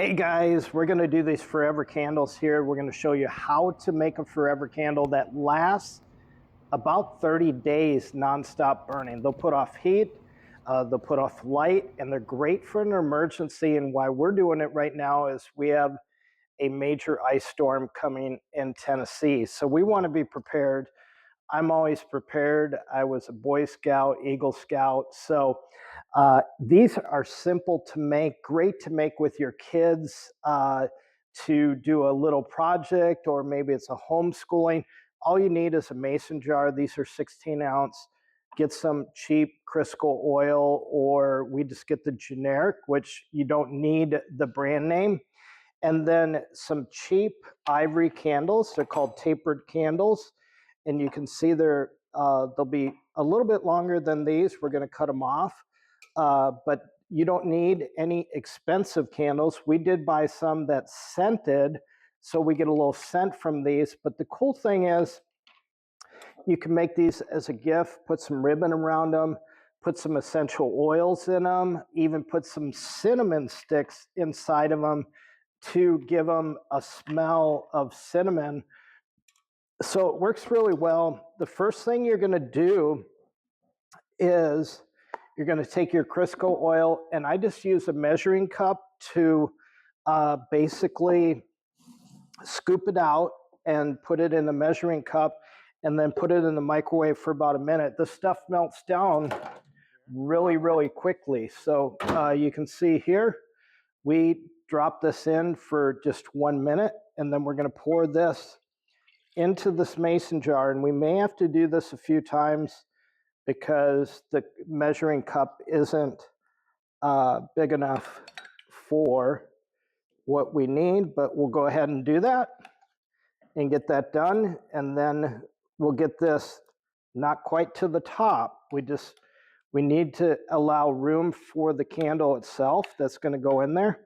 Hey guys, we're going to do these forever candles here. We're going to show you how to make a forever candle that lasts about 30 days nonstop burning. They'll put off heat, they'll put off light, and they're great for an emergency. And why we're doing it right now is we have a major ice storm coming in Tennessee. So we want to be prepared. I'm always prepared. I was a Boy Scout, Eagle Scout. So these are simple to make, great to make with your kids to do a little project, or maybe it's a homeschooling. All you need is a mason jar. These are 16 ounce. Get some cheap Crisco oil, or we just get the generic, which you don't need the brand name. And then some cheap ivory candles. They're called tapered candles. And you can see they'll be a little bit longer than these. We're going to cut them off. But you don't need any expensive candles. We did buy some that scented, so we get a little scent from these. But the cool thing is you can make these as a gift, put some ribbon around them, put some essential oils in them, even put some cinnamon sticks inside of them to give them a smell of cinnamon. So it works really well. The first thing you're going to do is you're going to take your Crisco oil, and I just use a measuring cup to basically scoop it out and put it in the measuring cup, and then put it in the microwave for about a minute. The stuff melts down really, really quickly. So you can see here, we drop this in for just 1 minute, and then we're going to pour this into this mason jar. And we may have to do this a few times because the measuring cup isn't big enough for what we need, but we'll go ahead and do that and get that done. And then we'll get this not quite to the top. We need to allow room for the candle itself that's going to go in there.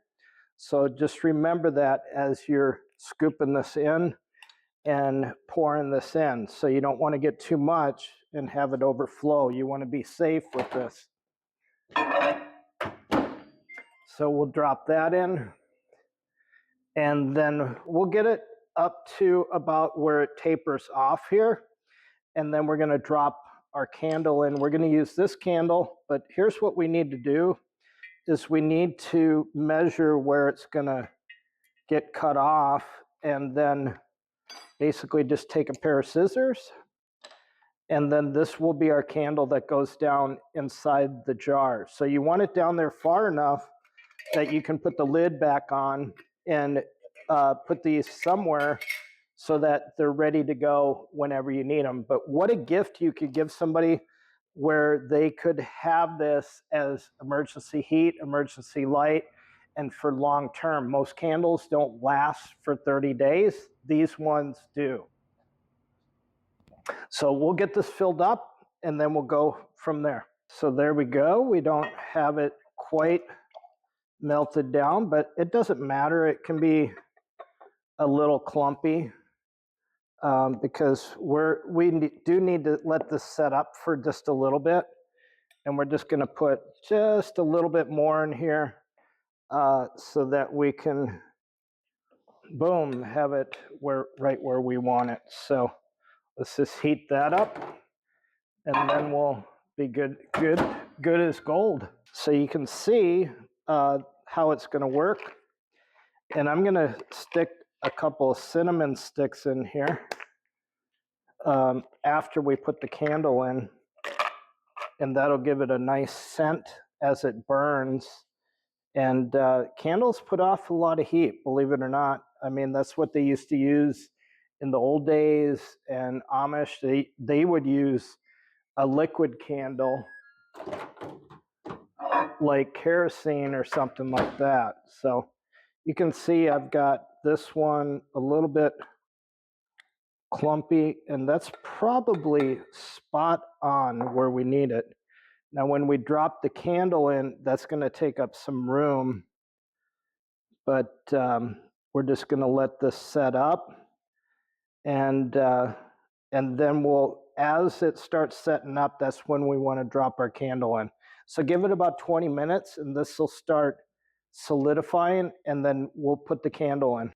So just remember that as you're scooping this in and pouring this in. So you don't want to get too much and have it overflow. You want to be safe with this. So we'll drop that in, and then we'll get it up to about where it tapers off here. And then we're going to drop our candle in. We're going to use this candle, but here's what we need to do is we need to measure where it's going to get cut off, and then basically just take a pair of scissors, and then this will be our candle that goes down inside the jar. So you want it down there far enough that you can put the lid back on and put these somewhere so that they're ready to go whenever you need them. But what a gift you could give somebody, where they could have this as emergency heat, emergency light, and for long term. Most candles don't last for 30 days. These ones do. So we'll get this filled up, and then we'll go from there. So there we go. We don't have it quite melted down, but it doesn't matter. It can be a little clumpy because we do need to let this set up for just a little bit. And we're just going to put just a little bit more in here so that we can, boom, have it right where we want it. So let's just heat that up, and then we'll be good as gold. So you can see how it's going to work. And I'm going to stick a couple of cinnamon sticks in here after we put the candle in, and that'll give it a nice scent as it burns. And candles put off a lot of heat, believe it or not. I mean, that's what they used to use in the old days. And Amish, they would use a liquid candle like kerosene or something like that. So you can see I've got this one a little bit clumpy, and that's probably spot on where we need it. Now, when we drop the candle in, that's going to take up some room, but we're just going to let this set up, and then we'll, as it starts setting up, that's when we want to drop our candle in. So give it about 20 minutes, and this will start solidifying, and then we'll put the candle in.